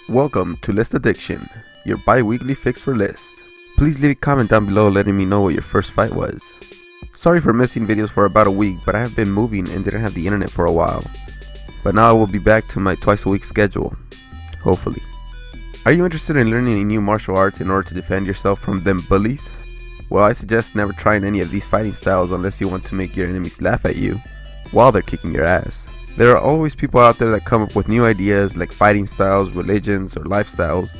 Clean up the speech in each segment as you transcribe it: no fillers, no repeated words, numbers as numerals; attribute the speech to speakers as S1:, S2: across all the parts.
S1: Welcome to List Addiction, your bi-weekly fix for list. Please leave a comment down below letting me know what your first fight was. Sorry for missing videos for about a week, but I have been moving and didn't have the internet for a while. But now I will be back to my twice a week schedule, hopefully. Are you interested in learning a new martial arts in order to defend yourself from them bullies? Well, I suggest never trying any of these fighting styles unless you want to make your enemies laugh at you while they're kicking your ass. There are always people out there that come up with new ideas like fighting styles, religions, or lifestyles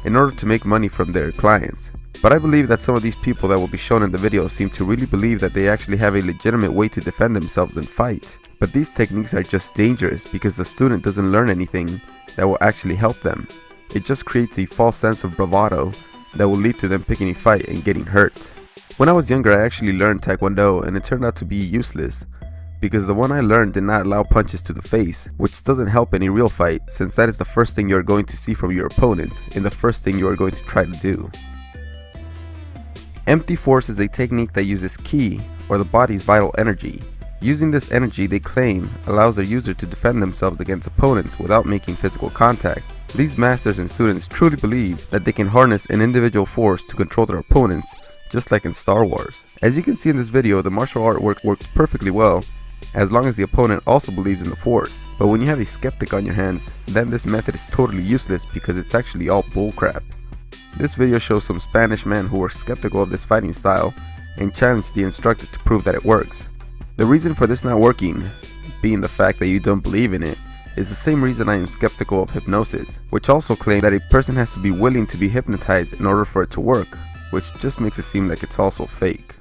S1: in order to make money from their clients. But I believe that some of these people that will be shown in the video seem to really believe that they actually have a legitimate way to defend themselves and fight. But these techniques are just dangerous because the student doesn't learn anything that will actually help them. It just creates a false sense of bravado that will lead to them picking a fight and getting hurt. When I was younger, I actually learned Taekwondo and it turned out to be useless, because the one I learned did not allow punches to the face, which doesn't help any real fight since that is the first thing you are going to see from your opponent and the first thing you are going to try to do. Empty force is a technique that uses ki, or the body's vital energy. Using this energy, they claim, allows their user to defend themselves against opponents without making physical contact. These masters and students truly believe that they can harness an individual force to control their opponents, just like in Star Wars. As you can see in this video, the martial art works perfectly well, as long as the opponent also believes in the force. But when you have a skeptic on your hands, then this method is totally useless because it's actually all bullcrap. This video shows some Spanish men who were skeptical of this fighting style and challenged the instructor to prove that it works. The reason for this not working, being the fact that you don't believe in it, is the same reason I am skeptical of hypnosis, which also claims that a person has to be willing to be hypnotized in order for it to work, which just makes it seem like it's also fake.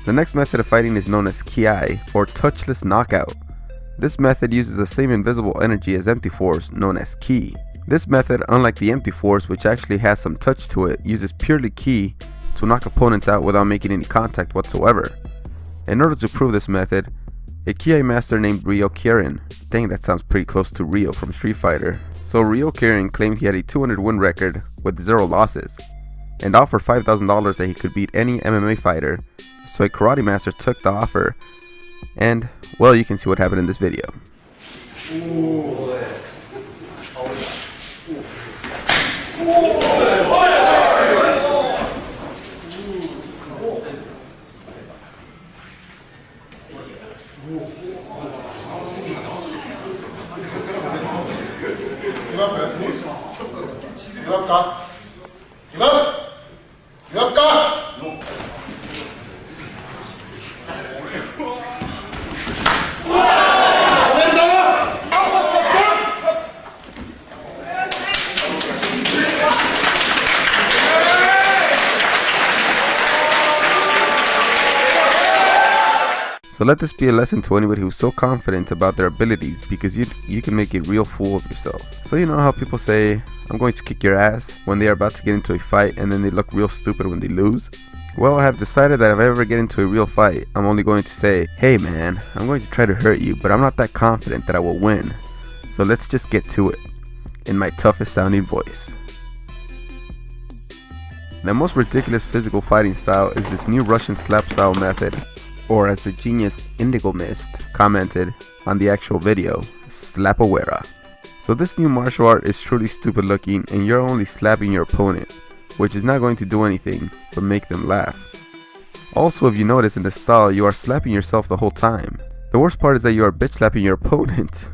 S1: The next method of fighting is known as ki, or touchless knockout. This method uses the same invisible energy as empty force, known as ki. This method, unlike the empty force, which actually has some touch to it, uses purely ki to knock opponents out without making any contact whatsoever. In order to prove this method, a ki master named Ryo Kirin, dang, that sounds pretty close to Ryo from Street Fighter. So Ryo Kirin claimed he had a 200 win record with 0 losses, and offered $5,000 that he could beat any MMA fighter. So a karate master took the offer, and well, you can see what happened in this video. So let this be a lesson to anybody who's so confident about their abilities, because you can make a real fool of yourself. So you know how people say, I'm going to kick your ass when they are about to get into a fight and then they look real stupid when they lose? Well, I have decided that if I ever get into a real fight, I'm only going to say, hey man, I'm going to try to hurt you, but I'm not that confident that I will win. So let's just get to it, in my toughest sounding voice. The most ridiculous physical fighting style is this new Russian slap style method, or as the genius Indigo Mist commented on the actual video, slapawera. So this new martial art is truly stupid looking and you're only slapping your opponent, which is not going to do anything but make them laugh. Also, if you notice in this style, you are slapping yourself the whole time. The worst part is that you are bitch slapping your opponent.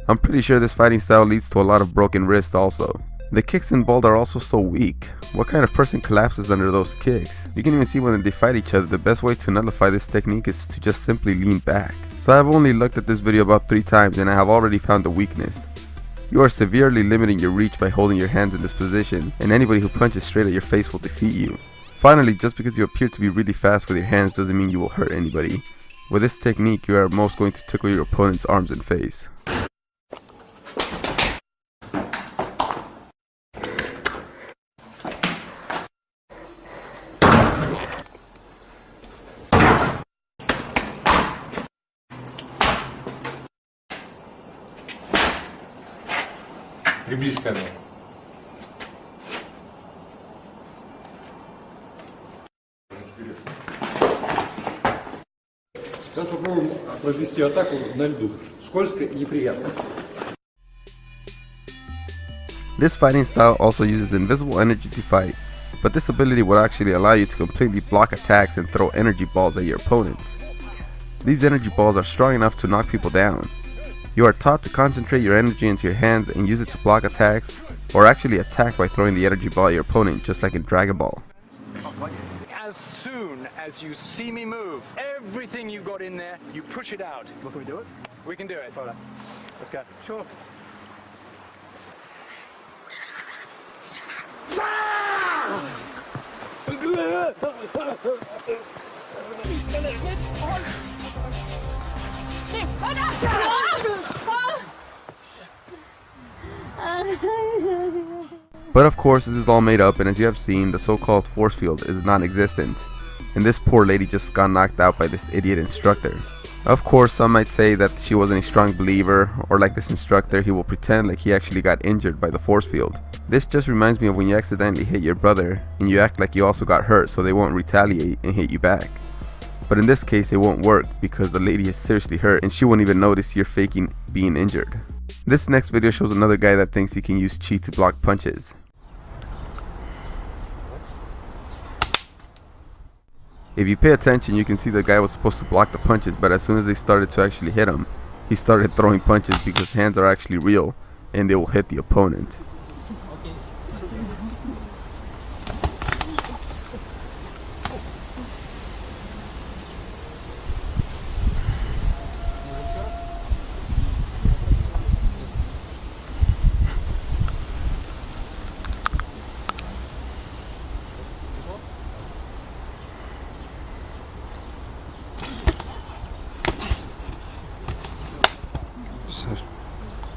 S1: I'm pretty sure this fighting style leads to a lot of broken wrists also. The kicks involved are also so weak. What kind of person collapses under those kicks? You can even see when they fight each other, the best way to nullify this technique is to just simply lean back. So I have only looked at this video about 3 times and I have already found the weakness. You are severely limiting your reach by holding your hands in this position, and anybody who punches straight at your face will defeat you. Finally, just because you appear to be really fast with your hands doesn't mean you will hurt anybody. With this technique, you are most going to tickle your opponent's arms and face.
S2: Приблизь камеру. Сейчас попробуем произвести атаку на льду. Скользко и неприятно.
S1: This fighting style also uses invisible energy to fight, but this ability will actually allow you to completely block attacks and throw energy balls at your opponents. These energy balls are strong enough to knock people down. You are taught to concentrate your energy into your hands and use it to block attacks, or actually attack by throwing the energy ball at your opponent, just like in Dragon Ball.
S3: As soon as you see me move, everything you got in there, you push it out. Well, can we do it? We can do it. Hold on. Let's go. Sure.
S1: But of course, this is all made up, and as you have seen, the so-called force field is non-existent, and this poor lady just got knocked out by this idiot instructor. Of course, some might say that she wasn't a strong believer, or like this instructor, he will pretend like he actually got injured by the force field. This just reminds me of when you accidentally hit your brother, and you act like you also got hurt so they won't retaliate and hit you back. But in this case, it won't work because the lady is seriously hurt, and she won't even notice you're faking being injured. This next video shows another guy that thinks he can use chi to block punches. If you pay attention, you can see the guy was supposed to block the punches, but as soon as they started to actually hit him, he started throwing punches because hands are actually real and they will hit the opponent.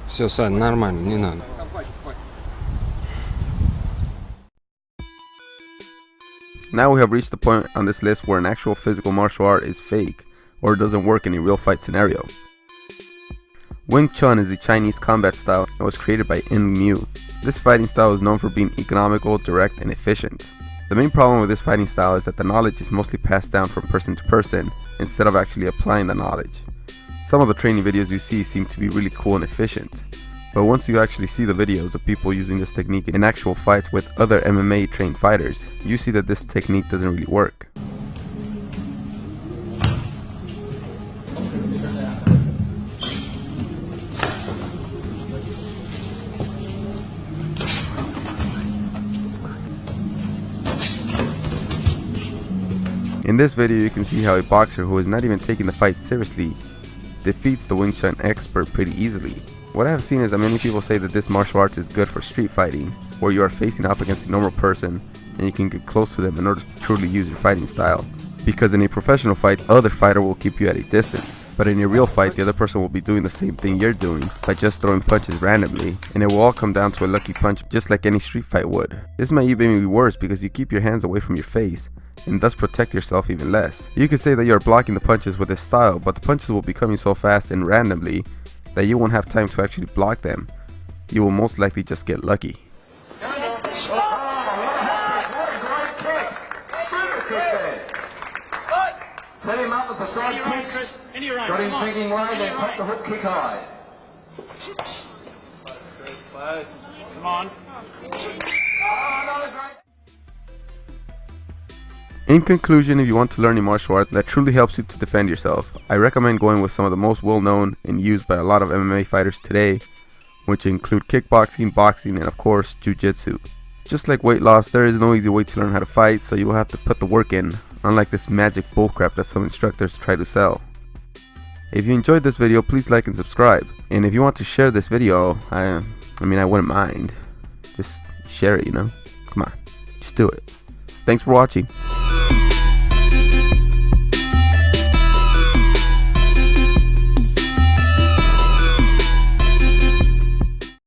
S2: Все, Сань, нормально, не надо.
S1: Now we have reached the point on this list where an actual physical martial art is fake or doesn't work in a real fight scenario. Wing Chun is a Chinese combat style and was created by Yin Mu. This fighting style is known for being economical, direct, and efficient. The main problem with this fighting style is that the knowledge is mostly passed down from person to person instead of actually applying the knowledge. Some of the training videos you see seem to be really cool and efficient, but once you actually see the videos of people using this technique in actual fights with other MMA trained fighters, you see that this technique doesn't really work. In this video you can see how a boxer who is not even taking the fight seriously defeats the Wing Chun expert pretty easily. What I have seen is that many people say that this martial arts is good for street fighting, where you are facing up against a normal person and you can get close to them in order to truly use your fighting style. Because in a professional fight, the other fighter will keep you at a distance, but in a real fight, the other person will be doing the same thing you're doing by just throwing punches randomly, and it will all come down to a lucky punch just like any street fight would. This might even be worse because you keep your hands away from your face and thus protect yourself even less. You could say that you are blocking the punches with this style, but the punches will be coming so fast and randomly that you won't have time to actually block them. You will most likely just get lucky.
S4: Set him up with the side kicks. Got him thinking wide and put the hook kick high.
S3: Come on.
S1: In conclusion, if you want to learn a martial art that truly helps you to defend yourself, I recommend going with some of the most well-known and used by a lot of MMA fighters today, which include kickboxing, boxing, and of course, jiu-jitsu. Just like weight loss, there is no easy way to learn how to fight, so you will have to put the work in, unlike this magic bullcrap that some instructors try to sell. If you enjoyed this video, please like and subscribe. And if you want to share this video, I wouldn't mind. Just share it, you know? Come on, just do it. Thanks for watching.